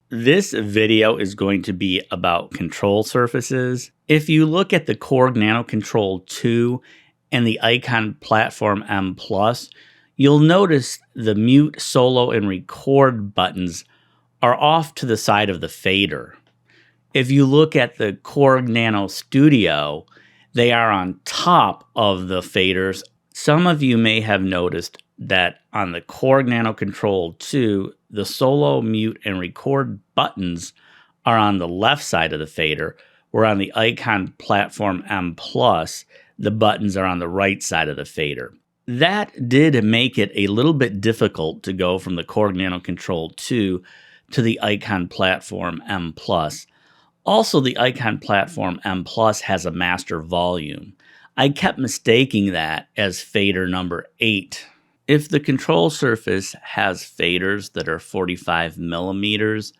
This video is going to be about control surfaces. If you look at the Korg NanoKontrol 2 and the Icon Platform M+, you'll notice the mute, solo, and record buttons are off to the side of the fader. If you look at the Korg Nano Studio, they are on top of the faders. Some of you may have noticed that on the Korg NanoKontrol 2, the solo, mute, and record buttons are on the left side of the fader, where on the Icon Platform M+, the buttons are on the right side of the fader. That did make it a little bit difficult to go from the Korg NanoKontrol 2 to the Icon Platform M+. Also, the Icon Platform M+ has a master volume. I kept mistaking that as fader number 8. If the control surface has faders that are 45 millimeters,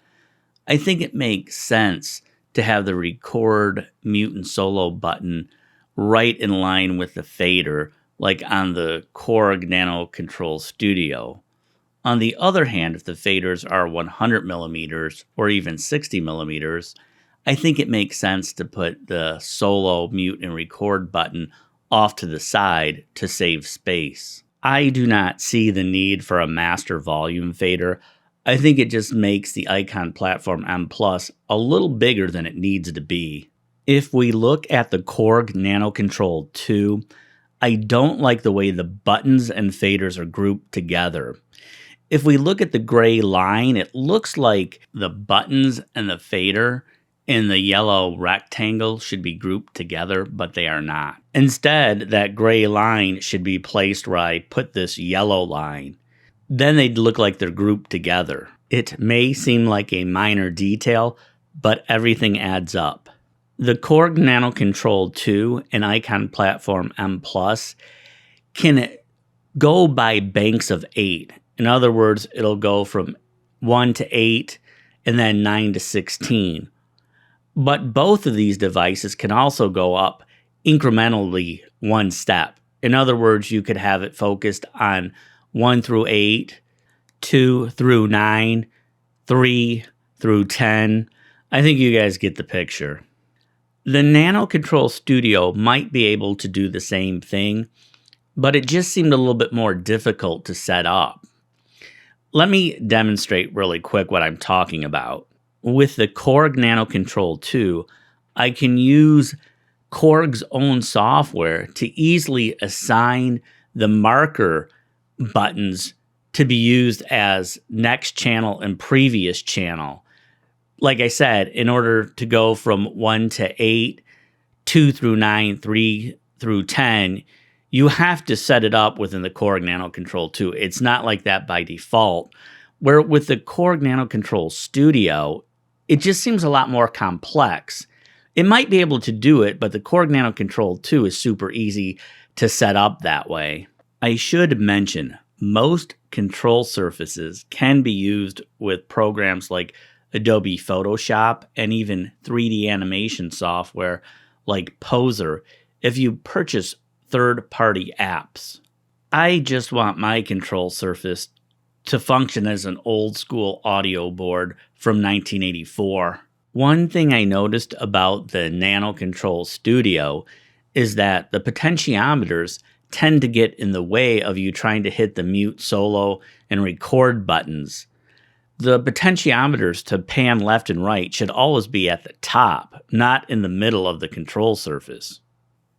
I think it makes sense to have the record, mute, and solo button right in line with the fader, like on the Korg NanoKontrol Studio. On the other hand, if the faders are 100 millimeters or even 60 millimeters, I think it makes sense to put the solo, mute, and record button off to the side to save space. I do not see the need for a master volume fader. I think it just makes the Icon Platform M+ a little bigger than it needs to be. If we look at the Korg NanoKontrol 2, I don't like the way the buttons and faders are grouped together. If we look at the gray line, it looks like the buttons and the fader in the yellow rectangle should be grouped together, but they are not. Instead, that gray line should be placed where I put this yellow line. Then they'd look like they're grouped together. It may seem like a minor detail, but everything adds up. The Korg NanoKontrol 2 and Icon Platform M+ can go by banks of 8. In other words, it'll go from 1 to 8 and then 9 to 16. But both of these devices can also go up incrementally one step. In other words, you could have it focused on 1 through 8, 2 through 9, 3 through 10. I think you guys get the picture. The NanoKontrol Studio might be able to do the same thing, but it just seemed a little bit more difficult to set up. Let me demonstrate really quick what I'm talking about. With the Korg NanoKontrol 2, I can use Korg's own software to easily assign the marker buttons to be used as next channel and previous channel. Like I said, in order to go from 1 to 8, 2 through 9, 3 through 10, you have to set it up within the Korg NanoKontrol 2. It's not like that by default. Where with the Korg NanoKontrol Studio, it just seems a lot more complex. It might be able to do it, but the Korg NanoKontrol 2 is super easy to set up that way. I should mention, most control surfaces can be used with programs like Adobe Photoshop and even 3D animation software like Poser if you purchase third-party apps. I just want my control surface to function as an old-school audio board from 1984. One thing I noticed about the NanoKontrol Studio is that the potentiometers tend to get in the way of you trying to hit the mute, solo, and record buttons. The potentiometers to pan left and right should always be at the top, not in the middle of the control surface.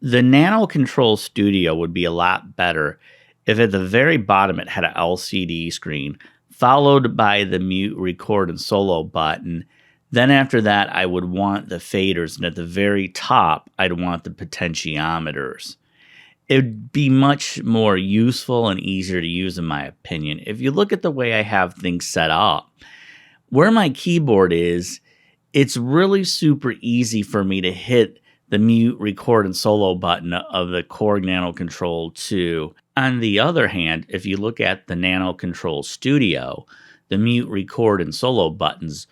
The NanoKontrol Studio would be a lot better if at the very bottom it had an LCD screen, followed by the mute, record, and solo button. Then after that, I would want the faders, and at the very top, I'd want the potentiometers. It would be much more useful and easier to use, in my opinion. If you look at the way I have things set up, where my keyboard is, it's really super easy for me to hit the mute, record, and solo button of the Korg NanoKontrol 2. On the other hand, if you look at the NanoKontrol Studio, the mute, record, and solo buttons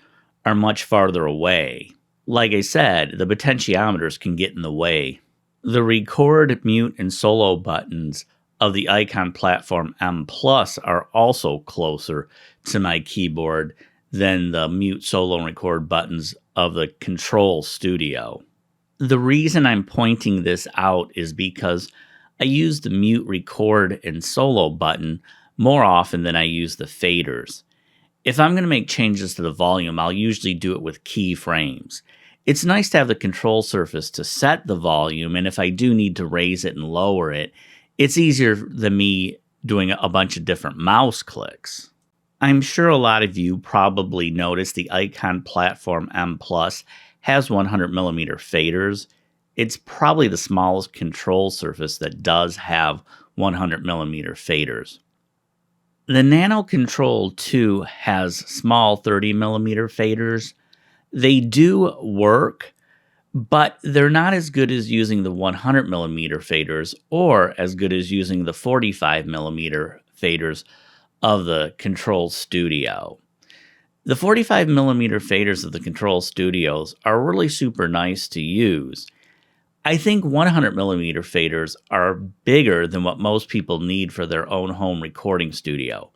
are much farther away. Like I said, the potentiometers can get in the way. The record, mute, and solo buttons of the Icon Platform M+ are also closer to my keyboard than the mute, solo, and record buttons of the Control Studio. The reason I'm pointing this out is because I use the mute, record, and solo button more often than I use the faders. If I'm going to make changes to the volume, I'll usually do it with keyframes. It's nice to have the control surface to set the volume, and if I do need to raise it and lower it, it's easier than me doing a bunch of different mouse clicks. I'm sure a lot of you probably noticed the Icon Platform M Plus has 100mm faders. It's probably the smallest control surface that does have 100mm faders. The NanoKontrol 2 has small 30mm faders. They do work, but they're not as good as using the 100mm faders or as good as using the 45mm faders of the Control Studio. The 45mm faders of the Control Studios are really super nice to use. I think 100mm faders are bigger than what most people need for their own home recording studio.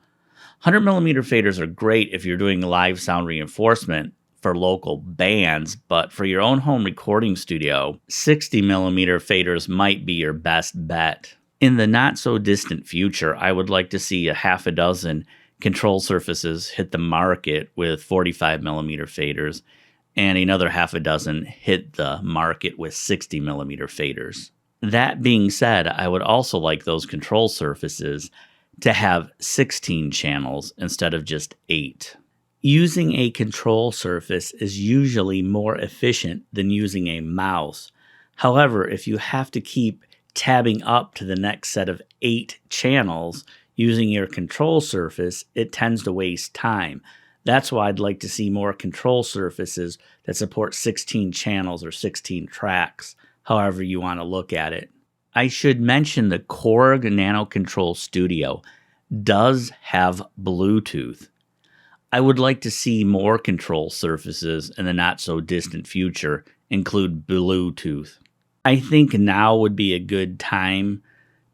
100mm faders are great if you're doing live sound reinforcement for local bands, but for your own home recording studio, 60mm faders might be your best bet. In the not-so-distant future, I would like to see a half a dozen control surfaces hit the market with 45mm faders, and another half a dozen hit the market with 60mm faders. That being said, I would also like those control surfaces to have 16 channels instead of just 8. Using a control surface is usually more efficient than using a mouse. However, if you have to keep tabbing up to the next set of 8 channels using your control surface, it tends to waste time. That's why I'd like to see more control surfaces that support 16 channels or 16 tracks, however you want to look at it. I should mention the Korg NanoKontrol Studio does have Bluetooth. I would like to see more control surfaces in the not-so-distant future include Bluetooth. I think now would be a good time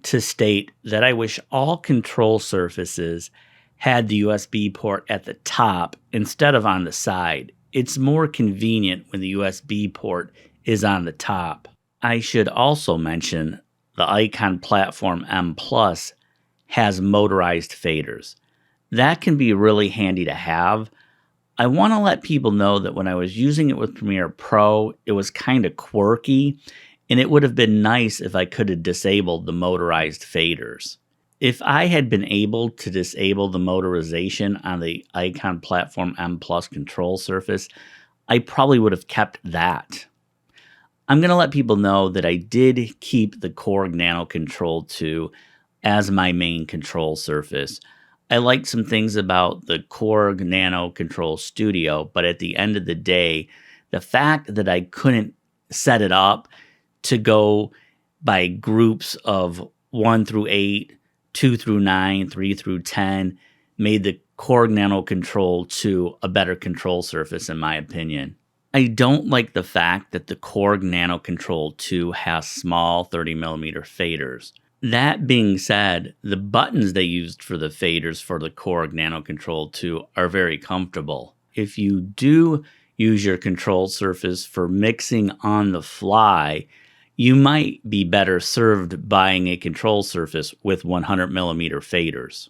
to state that I wish all control surfaces had the USB port at the top instead of on the side. It's more convenient when the USB port is on the top. I should also mention the Icon Platform M Plus has motorized faders. That can be really handy to have. I want to let people know that when I was using it with Premiere Pro, it was kind of quirky, and it would have been nice if I could have disabled the motorized faders. If I had been able to disable the motorization on the Icon Platform M Plus control surface, I probably would have kept that. I'm going to let people know that I did keep the Korg NanoKontrol 2 as my main control surface. I liked some things about the Korg NanoKontrol Studio, but at the end of the day, the fact that I couldn't set it up to go by groups of 1 through 8, 2 through 9, 3 through 10 made the Korg NanoKontrol 2 a better control surface in my opinion. I don't like the fact that the Korg NanoKontrol 2 has small 30mm faders. That being said, the buttons they used for the faders for the Korg NanoKontrol 2 are very comfortable. If you do use your control surface for mixing on the fly, you might be better served buying a control surface with 100mm faders.